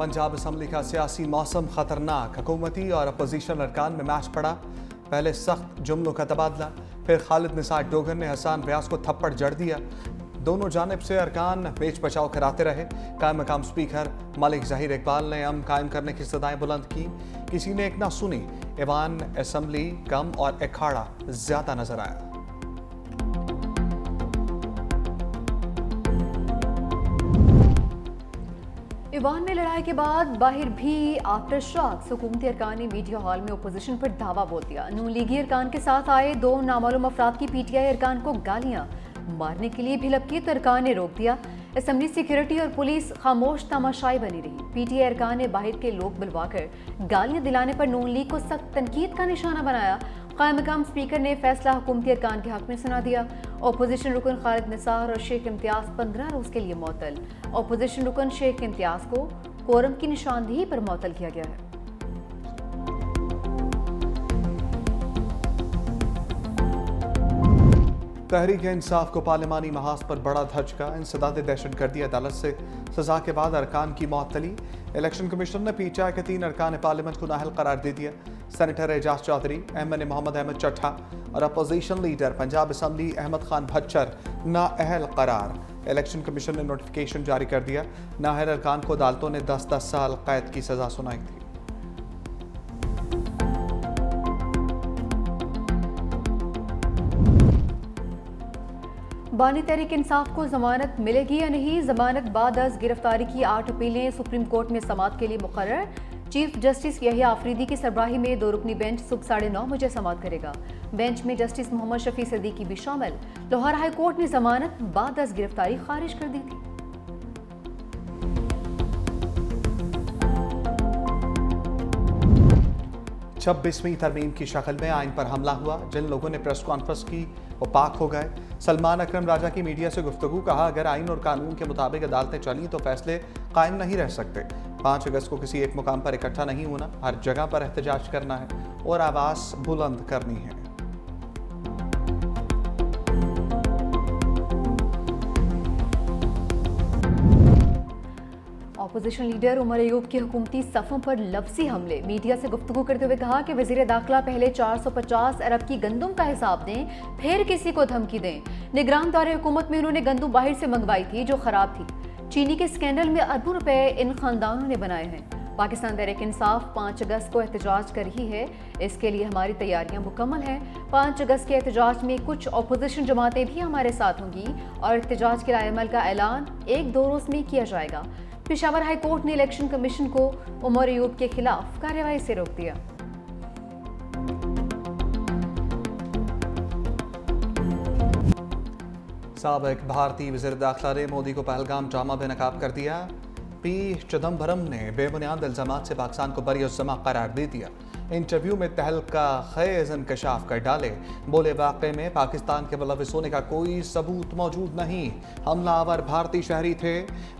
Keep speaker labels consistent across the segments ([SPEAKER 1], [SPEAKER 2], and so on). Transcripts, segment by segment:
[SPEAKER 1] Punjab assembly का सियासी मौसम खतरनाक, हुकूमती और अपोजिशन अरकान में मैच पड़ा। पहले सख्त जुमलों का तबादला, फिर खालिद निसार डोगर ने हसन व्यास को थप्पड़ जड़ दिया। दोनों जानिब से अरकान पेच बचाव कराते रहे। कायम मकाम स्पीकर मलिक ज़हीर इकबाल ने अमन कायम करने की सदाएं बुलंद की। किसी ने एक ना सुनी। ईवान असम्बली कम और अखाड़ा ज्यादा नजर आया।
[SPEAKER 2] ईवान में लड़ाई के बाद बाहर भी आफ्टर शॉक्स। हुकूमती अरकान ने मीडिया हॉल में अपोजिशन पर धावा बोल दिया। नून लीगी अरकान के साथ आए दो नामालूम अफराद की पीटीआई अरकान को गालियां मारने के लिए भी लपकी तो अरकान ने रोक दिया। असम्बली सिक्योरिटी और पुलिस खामोश तमाशाई बनी रही। पीटीआई अरकान ने बाहर के लोग बुलवाकर गालियां दिलाने पर नून लीग को सख्त तनकीद का निशाना बनाया। कायम मकाम स्पीकर ने फैसला हुकूमती अरकान के हक में सुना दिया। अपोजिशन रुकन खालिद निसार और शेख इम्तियाज 15 रोज के लिए मुअत्तल। अपोजिशन रुकन शेख इम्तियाज को कोरम की निशानदेही पर मुअत्तल किया गया है।
[SPEAKER 1] तहरीक इंसाफ को पार्लिमानी महाज पर बड़ा धचका। इंसदाद दहशतगर्दी अदालत से सजा के बाद अरकान की मुअत्तली। इलेक्शन कमीशन ने पीटीआई के 3 अरकान पार्लियामेंट को नाअहल करार दे दिया। सेनेटर एजाज चौधरी, एमएनए मोहम्मद अहमद चट्ठा और opposition leader Punjab assembly Ahmed Khan Bhachar नाअहल करार। इलेक्शन कमीशन ने नोटिफिकेशन जारी कर दिया। नाअहल अरकान को अदालतों ने 10-10 साल कैद की सजा सुनाई थी।
[SPEAKER 2] बानी तहरीक इंसाफ को जमानत मिलेगी या नहीं? जमानत बाद गिरफ्तारी की 8 अपीलें सुप्रीम कोर्ट में समाअत के लिए मुकर्रर। चीफ जस्टिस यहिया आफरीदी की सरबराही में 2 रुकनी बेंच सुबह 9:30 बजे समाअत करेगा। बेंच में जस्टिस मोहम्मद शफी सिद्दीकी भी शामिल। लाहौर हाई कोर्ट ने जमानत बाद गिरफ्तारी खारिज कर दी थी।
[SPEAKER 1] 26वीं तरमीम की शक्ल में आइन पर हमला हुआ। जिन लोगों ने प्रेस कॉन्फ्रेंस की वो पाक हो गए। सलमान अकरम राजा की मीडिया से गुफ्तगू, कहा अगर आइन और कानून के मुताबिक अदालतें चली तो फैसले कायम नहीं रह सकते। 5 अगस्त को किसी एक मुकाम पर इकट्ठा नहीं होना, हर जगह पर एहतजाज करना है और आवाज़ बुलंद करनी है।
[SPEAKER 2] अपोजिशन लीडर उमर अयूब के हुकूमती सफ़ों पर लफ्जी हमले। मीडिया से गुफ्तगू करते हुए कहा कि वज़ीर दाखिला पहले 450 अरब की गंदुम का हिसाब दें, फिर किसी को धमकी दें। निगरान दौरे हुकूमत में उन्होंने गंदुम बाहर से मंगवाई थी जो ख़राब थी। चीनी के स्कैंडल में अरबों रुपए इन खानदानों ने बनाए हैं। पाकिस्तान तहरीक इंसाफ 5 अगस्त को एहतजाज कर रही है। इसके लिए हमारी तैयारियां मुकम्मल हैं। 5 अगस्त के एहतजाज में कुछ अपोजिशन जमातें भी हमारे साथ होंगी और एहतजाज के राय अमल का ऐलान 1-2 रोज में किया जाएगा। पेशावर हाई कोर्ट ने इलेक्शन कमीशन को उमर अयूब के खिलाफ कार्रवाई से रोक दिया।
[SPEAKER 1] साबिक भारतीय वज़ीर दाखिला ने मोदी को पहलगाम ड्रामा बेनकाब कर दिया। पी चिदम्बरम ने बेबुनियाद इल्जामात से पाकिस्तान को बरी-उज़्ज़मा करार दे दिया। इंटरव्यू में तहलका खेज़ इंकशाफ कर डाले। बोले वाक़े में पाकिस्तान के मुलविस होने का कोई सबूत मौजूद नहीं। हमलावर भारतीय शहरी थे,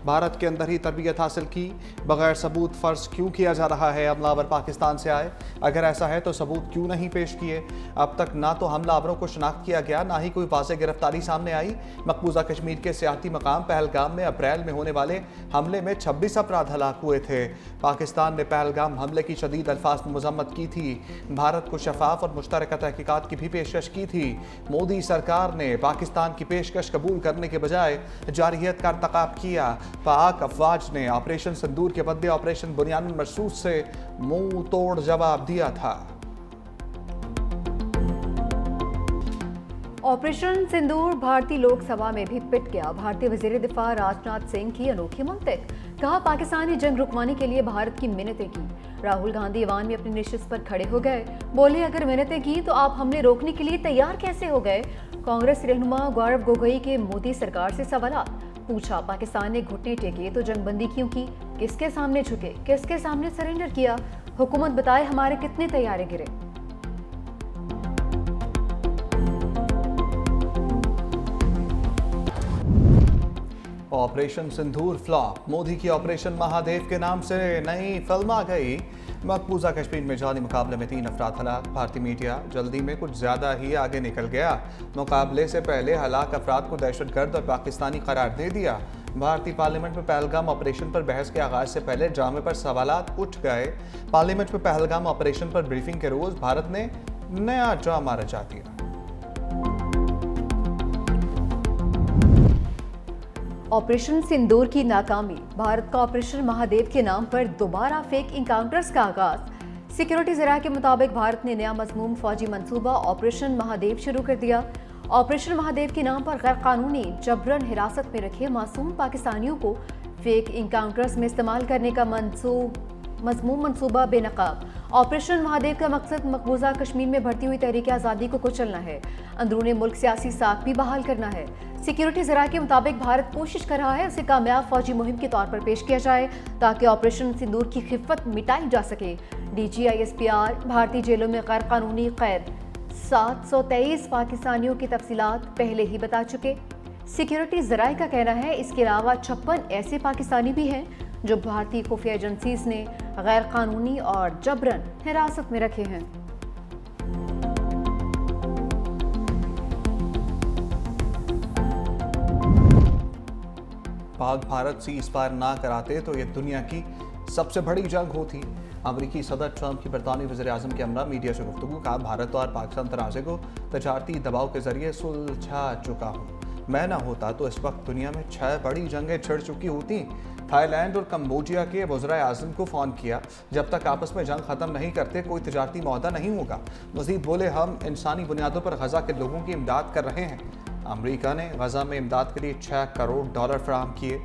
[SPEAKER 1] भारत के अंदर ही तरबियत हासिल की। बगैर सबूत फ़र्ज क्यों किया जा रहा है हमलावर पाकिस्तान से आए? अगर ऐसा है तो सबूत क्यों नहीं पेश किए? अब तक ना तो हमलावरों को शनाख्त किया गया, ना ही कोई वाज़ेह गिरफ्तारी सामने आई। मकबूजा कश्मीर के सियाती मकाम पहलगाम में अप्रैल में होने वाले हमले में 26 अफराद हलाक हुए थे। पाकिस्तान ने पहलगाम हमले की शदीद अल्फाज में मज़म्मत की थी। भारत को शफाफ और मुश्तरका तहकीकात की भी पेशकश की थी। मोदी सरकार ने पाकिस्तान की पेशकश कबूल करने के बजाय जारहियत का अर्तकाब किया। पाक अफवाज ने ऑपरेशन सिंदूर के बदले ऑपरेशन बुनियानुल मरसूस से मुंह तोड़ जवाब दिया था।
[SPEAKER 2] ऑपरेशन सिंदूर भारतीय लोकसभा में भी पिट गया। भारतीय वजीर दिफा राजनाथ सिंह की अनोखी मंतक, कहा पाकिस्तान ने जंग रुकवाने के लिए भारत की मिन्नतें की। राहुल गांधी ईवान में अपनी नशिस्त पर खड़े हो गए। बोले अगर मिन्नतें की तो आप हमले रोकने के लिए तैयार कैसे हो गए? कांग्रेस रहनुमा गौरव गोगोई के मोदी सरकार से सवाल पूछा। पाकिस्तान ने घुटने टेके तो जंगबंदी क्यों की? किसके सामने झुके? किसके सामने सरेंडर किया? हुकूमत बताए हमारे कितने तैयारे गिरे?
[SPEAKER 1] ऑपरेशन सिंदूर फ्लॉप। मोदी की ऑपरेशन महादेव के नाम से नई फिल्म आ गई। मकबूजा कश्मीर में जाली मुकाबले में 3 अफराद हलाक। भारतीय मीडिया जल्दी में कुछ ज़्यादा ही आगे निकल गया। मुकाबले से पहले हलाक अफराद को दहशतगर्द और पाकिस्तानी करार दे दिया। भारतीय पार्लियामेंट में पहलगाम ऑपरेशन पर बहस के आगाज से पहले ड्रामे पर सवालात उठ गए। पार्लियामेंट में पहलगाम ऑपरेशन पर ब्रीफिंग के रोज भारत ने नया ड्रामा रचा दिया।
[SPEAKER 2] ऑपरेशन सिंदूर की नाकामी, भारत का ऑपरेशन महादेव के नाम पर दोबारा फेक इनकाउंटर्स का आगाज। सिक्योरिटी जराये के मुताबिक भारत ने नया मजमूम फौजी मंसूबा ऑपरेशन महादेव शुरू कर दिया। ऑपरेशन महादेव के नाम पर गैर कानूनी जबरन हिरासत में रखे मासूम पाकिस्तानियों को फेक इनकाउंटर्स में इस्तेमाल करने का मजमूम मंसूबा बेनकाब। ऑपरेशन महादेव का मकसद मकबूजा कश्मीर में बढ़ती हुई तहरीक आज़ादी को कुचलना है, अंदरूनी मुल्क सियासी साख भी बहाल करना है। सिक्योरिटी जराये के मुताबिक भारत कोशिश कर रहा है उसे कामयाब फौजी मुहिम के तौर पर पेश किया जाए ताकि ऑपरेशन सिंदूर की खिफत मिटाई जा सके। DGISPR भारतीय जेलों में गैर कानूनी कैद 723 पाकिस्तानियों की तफसीलात पहले ही बता चुके। सिक्योरिटी जराये का कहना है इसके अलावा 56 ऐसे पाकिस्तानी भी हैं जो भारतीय खुफिया एजेंसीज ने गैर कानूनी और जबरन हिरासत में रखे हैं।
[SPEAKER 1] पाक भारत सीज फायर ना कराते तो ये दुनिया की सबसे बड़ी जंग होती। अमरीकी सदर ट्रंप की बरतानी वज़ीर आज़म के हमरा मीडिया से गुफ्तगू का भारत और पाकिस्तान तनाज़े को तजारती दबाव के जरिए सुलझा चुका हूँ। मैं ना होता तो इस वक्त दुनिया में 6 बड़ी जंगें छिड़ चुकी होती। थाईलैंड और कम्बोडिया के वज़ीर आज़म को फ़ोन किया, जब तक आपस में जंग ख़त्म नहीं करते कोई तजारती मुआहदा नहीं होगा। मज़ीद बोले, हम इंसानी बुनियादों पर गज़ा के लोगों की इमदाद कर रहे हैं। अमरीका ने गज़ा में इमदाद के लिए $6 करोड़ फराहम किए।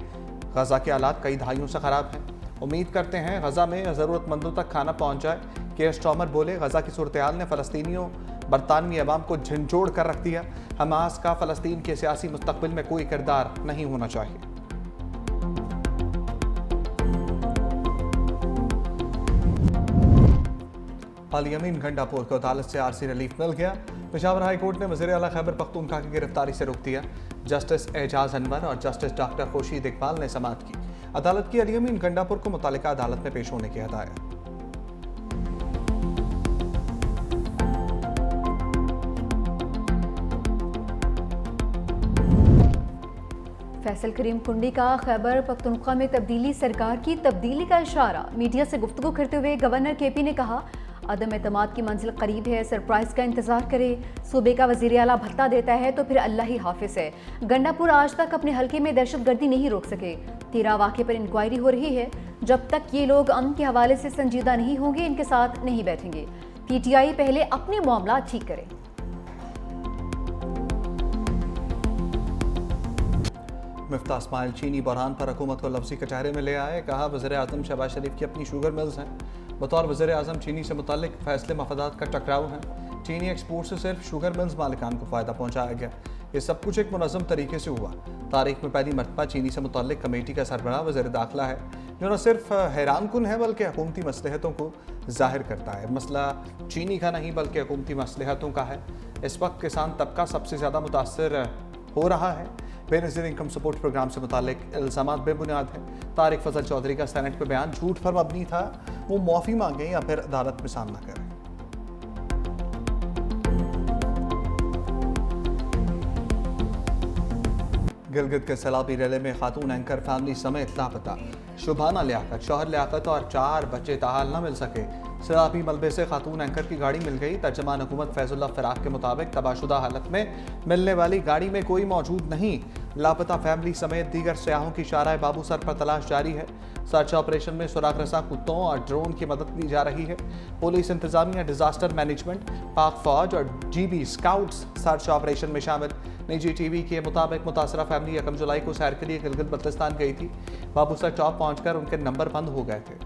[SPEAKER 1] गज़ा के हालात कई दहाइयों से ख़राब हैं। उम्मीद करते हैं गज़ा में ज़रूरतमंदों तक खाना पहुँच जाए। केयर स्टॉमर बोले, गज़ा की सूरत हाल ने फ़लस्तीनियों बरतानवी अवाम को झंझोड़ कर रख दिया। हमास का फ़लस्तीन के सियासी मुस्तक़बिल में कोई किरदार नहीं होना चाहिए। पार्लियामेंट घंटापुर को अदालत से आरसी रिलीफ मिल गया। पेशावर हाई कोर्ट ने वज़ीर आला खैबर पख्तूनख्वा की गिरफ्तारी से रोक दिया। जस्टिस एजाज अनवर और जस्टिस डॉक्टर खुर्शीद इकबाल ने समाअत की। अदालत की अलियामीन घंटापुर को मुतालिका अदालत में पेश होने की हिदायत।
[SPEAKER 2] फैसल करीम कुंडी का खैबर पख्तूनख्वा में तब्दीली सरकार की तब्दीली का इशारा। मीडिया से गुफ्तगू करते हुए गवर्नर KP ने कहा, अदम एतमाद की मंजिल करीब है, सरप्राइज का इंतजार करे। सूबे का वज़ीर आला भत्ता देता है तो फिर अल्लाह ही हाफिज है। गंडापुर आज तक अपने हल्के में दहशतगर्दी नहीं रोक सके। 13 वाक़े पर इंक्वायरी हो रही है। जब तक ये लोग अमन के हवाले से संजीदा नहीं होंगे, इनके साथ नहीं बैठेंगे। PTI पहले अपने मामला ठीक करे।
[SPEAKER 1] मिफ्ता इस्माइल चीनी बहरान पर हुकूमत को लफ्ज़ी कचहरे में ले आए। कहा, वज़ीर आज़म शहबाज शरीफ की अपनी शुगर मिल्स हैं। बतौर वज़ीर आज़म चीनी से मुताल्लिक फैसले मफादात का टकराव है। चीनी एक्सपोर्ट से सिर्फ शुगर मिल्स मालिकान को फ़ायदा पहुँचाया गया। ये सब कुछ एक मुनज़्ज़म तरीके से हुआ। तारीख में पहली मरतबा चीनी से मुताल्लिक कमेटी का सरबराह वज़ीर दाखिला है, जो न सिर्फ हैरान कुन है बल्कि हुकूमती मसलहतों को ज़ाहिर करता है। मसला चीनी का नहीं बल्कि हुकूमती मसलहतों का है। इस वक्त किसान तबका सबसे ज़्यादा मुतासर हो रहा है। बेनज़ीर इनकम सपोर्ट प्रोग्राम से मुतालिक इल्ज़ामात बेबुनियाद हैं। तारिक फजल चौधरी का सेनेट पे बयान झूठ पर मबनी था। वो माफ़ी मांगें या फिर अदालत में सामना करें। गिलगित के सैलाबी रेले में खातून एंकर फैमिली समेत लापता। शुभाना लियाकत, शौहर लियाकत और 4 बच्चे ताहाल न मिल सके। सैलाबी मलबे से खातून एंकर की गाड़ी मिल गई। तर्जमान हुकूमत फैजुल्लाह फिराक के मुताबिक तबाशुदा हालत में मिलने वाली गाड़ी में कोई मौजूद नहीं। लापता फैमिली समेत दीगर सयाहों की शाराए बाबू सर पर तलाश जारी है। सर्च ऑपरेशन में सुराग रसा कुत्तों और ड्रोन की मदद ली जा रही है। पुलिस इंतजामिया, डिजास्टर मैनेजमेंट, पाक फौज और GB स्काउट्स सर्च ऑपरेशन में शामिल। निजी TV के मुताबिक मुतासरा फैमिली 1 जुलाई को सैर के लिए गिलगित बल्तिस्तान गई थी। बाबूसर चौक पहुंचकर उनके नंबर बंद हो गए थे।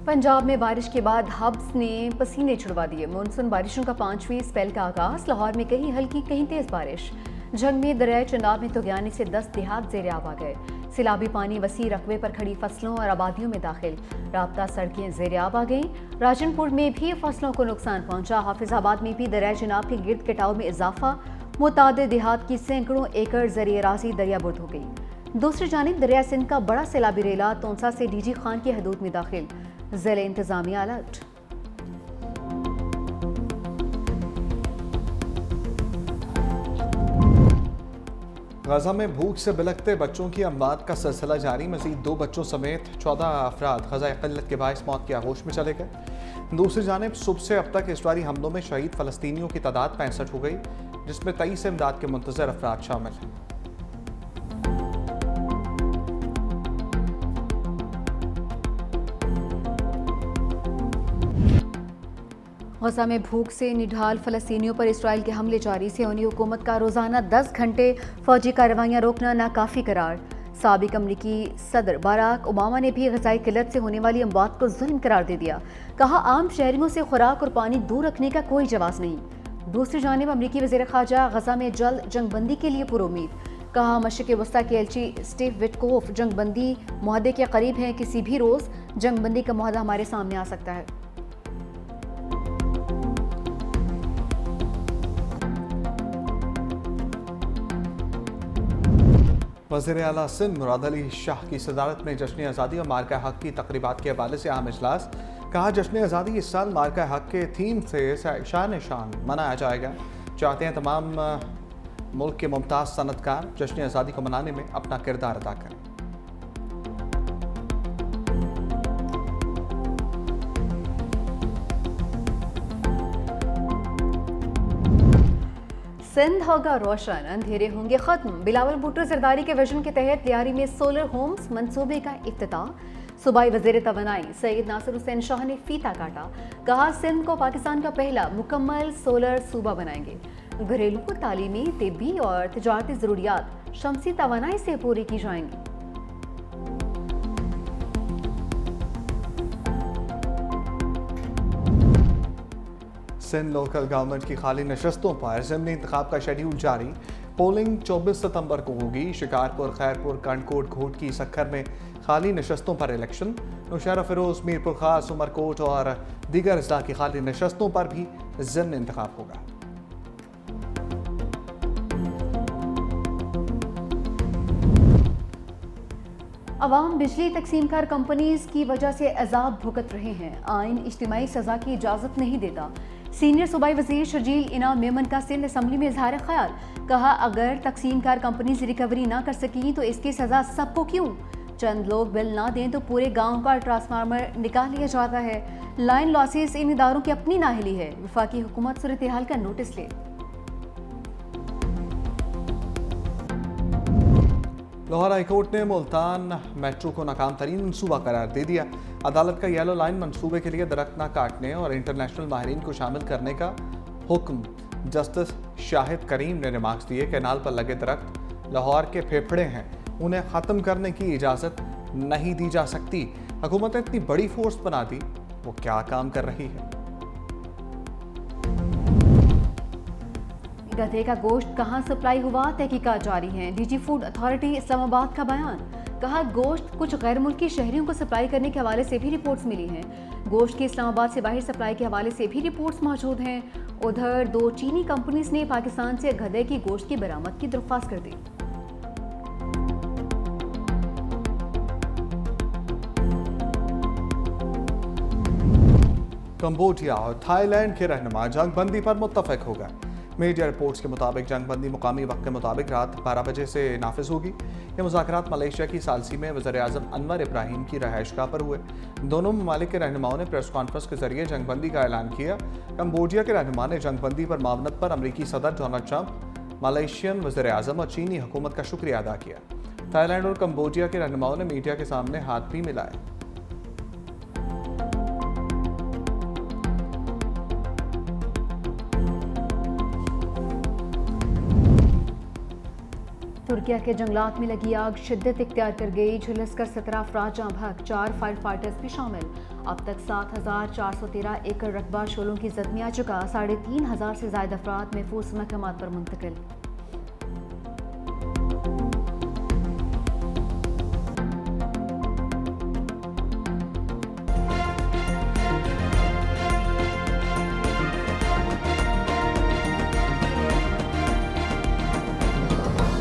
[SPEAKER 2] पंजाब में बारिश के बाद हब्स ने पसीने छुड़वा दिए। मानसून बारिशों का 5वीं स्पेल का आगाज। लाहौर में कहीं हल्की कहीं तेज बारिश। जंग में दरियाए चनाब में तगयानी से 10 देहात ज़ेर-आब आ गए। सैलाबी पानी वसी रकबे पर खड़ी फसलों और आबादियों में दाखिल। राब्ता सड़कें ज़ेर-आब आ गईं। राजनपुर में भी फसलों को नुकसान पहुंचा। हाफिजाबाद में भी दरियाए चनाब के गिर्द कटाव में इजाफा। मुतादिद देहात की सैकड़ों एकड़ ज़रिए राजी दरियाबुर्द हो गई। दूसरी जानिब दरिया सिंध का बड़ा सैलाबी रेला तोंसा से DG खान की हदूद में दाखिल। ज़िले इंतजामिया अलर्ट।
[SPEAKER 1] गजा में भूख से बिलखते बच्चों की अमवात का सिलसिला जारी। मजीद 2 बच्चों समेत 14 अफराद ग़ज़ाए क़िल्लत के बाइस मौत की आगोश में चले गए। दूसरी जानिब सुबह से अब तक इसराइली हमलों में शहीद फ़लस्तीनियों की तादाद 65 हो गई, जिसमें 23 इमदाद के मुंतज़र अफराद शामिल हैं।
[SPEAKER 2] गजा में भूख से निढाल फ़लस्तीनियों पर इसराइल के हमले जारी। सियोनी हुकूमत का रोज़ाना 10 घंटे फ़ौजी कार्रवाइयाँ रोकना नाकाफ़ी करार। साबिक़ अमरीकी सदर बराक ओबामा ने भी ग़ज़ाई किल्लत से होने वाली अमवात को जुल्म करार दे दिया। कहा, आम शहरियों से खुराक और पानी दूर रखने का कोई जवाब नहीं। दूसरी जानिब अमरीकी वज़ीर ख़ारजा गजा में जल्द जंगबंदी के लिए पुरुमीद। कहा, मशरिक़ वस्ता के एलची स्टीव विटकोफ जंगबंदी मुआहदे के करीब हैं। किसी भी रोज़ जंगबंदी का मुआहदा हमारे सामने आ सकता है।
[SPEAKER 1] वज़ीर आला सिंध मुराद अली शाह की सदारत में जश्न आज़ादी और मार्का हक़ की तक़रीबात के हवाले से अहम इजलास। कहा, जश्न आज़ादी इस साल मार्का हक़ के थीम से शान शान मनाया जाएगा। चाहते हैं तमाम मुल्क के मुमताज़ सनतकार जश्न आज़ादी को मनाने में अपना किरदार अदा करें।
[SPEAKER 2] सिंध होगा रोशन, अंधेरे होंगे खत्म। बिलावल भुट्टो जरदारी के विजन के तहत लियारी में सोलर होम्स मंसूबे का इफ्तिताह। सूबाई वज़ीर तवानाई सैयद नासिर हुसैन शाह ने फीता काटा। कहा, सिंध को पाकिस्तान का पहला मुकम्मल सोलर सूबा बनाएंगे। घरेलू, तालीमी, तिब्बी और तिजारती ज़रूरियात शमसी तवानाई से पूरी की जाएंगी।
[SPEAKER 1] सिंध लोकल गवर्नमेंट की खाली नशस्तों पर ज़िमनी इंतखाब का शेड्यूल जारी। पोलिंग 24 सितंबर को होगी। शिकारपुर, खैरपुर, कंडकोट, घोट की सक्खर में खाली नशस्तों पर इलेक्शन। नौशहरा फिरोज, मीरपुर खास, उमरकोट और दीगर अजला की खाली नशस्तों पर भी ज़िमनी इंतखाब होगा।
[SPEAKER 2] अवाम बिजली तकसीमकार कंपनीज की वजह से अजाब भुगत रहे हैं। आइन इज्तिमाई सजा की इजाज़त नहीं देता। सीनियर सूबाई वज़ीर शर्जील इनाम मेमन का सिंध असम्बली में इजहार ख्याल। कहा, अगर तकसीमकार कंपनीज रिकवरी ना कर सकी तो इसकी सजा सबको क्यों। चंद लोग बिल ना दें तो पूरे गांव का ट्रांसफार्मर निकाल लिया जाता है। लाइन लॉसेस इन इदारों की अपनी नाहिली है। वफाकी हुकूमत सूरत हाल का नोटिस ले।
[SPEAKER 1] लाहौर हाईकोर्ट ने मुल्तान मेट्रो को नाकाम तरीन मनसूबा करार दे दिया। अदालत का येलो लाइन मनसूबे के लिए दरख्त न काटने और इंटरनेशनल माहिरीन को शामिल करने का हुक्म जस्टिस शाहिद करीम ने रिमार्क्स दिए। कैनाल पर लगे दरख्त लाहौर के फेफड़े हैं, उन्हें ख़त्म करने की इजाज़त नहीं दी जा सकती। हुकूमत ने इतनी बड़ी फोर्स बना दी, वो क्या काम कर रही है।
[SPEAKER 2] गधे का गोश्त कहां सप्लाई हुआ, तहकीकात जारी हैं। डीजी फूड अथॉरिटी इस्लामाबाद का बयान। कहा, गोश्त कुछ गैर मुल्की शहरियों को सप्लाई करने के हवाले से भी रिपोर्ट्स मिली हैं। गोश्त की इस्लामाबाद से बाहर सप्लाई के हवाले से भी रिपोर्ट्स मौजूद हैं। उधर 2 चीनी कंपनीज ने पाकिस्तान से गधे की गोश्त की बरामद की दरख्वास्त कर दी।
[SPEAKER 1] कंबोडिया और थाईलैंड के रहनुमा जंगबंदी पर मुत्तफिक हो गए। मीडिया रिपोर्ट्स के मुताबिक जंगबंदी मुकामी वक्त के मुताबिक रात 12 बजे से नाफिज होगी। ये मुज़ाकरात मलेशिया की सालसी में वज़ीर आज़म अनवर इब्राहिम की रहायशगाह पर हुए। दोनों ममालिक के रहनुमाओं ने प्रेस कॉन्फ्रेंस के जरिए जंगबंदी का ऐलान किया। कंबोडिया के रहनुमा ने जंगबंदी पर मावनत पर अमरीकी सदर डोनाल्ड ट्रंप, मलेशियन वज़ीर आज़म और चीनी हुकूमत का शुक्रिया अदा किया। थाईलैंड और कंबोडिया के रहनुमाओं ने मीडिया के सामने हाथ भी मिलाए।
[SPEAKER 2] तुर्किया के जंगलात में लगी आग शिद्दत इख्तियार कर गई। झुलसकर 17 अफराद जाँ भाग, 4 फायर फाइटर्स भी शामिल। अब तक 7413 एकड़ रकबा शोलों की जद में आ चुका। 3500 से ज्यादा अफराद महफूज मकामात पर मुंतकिल।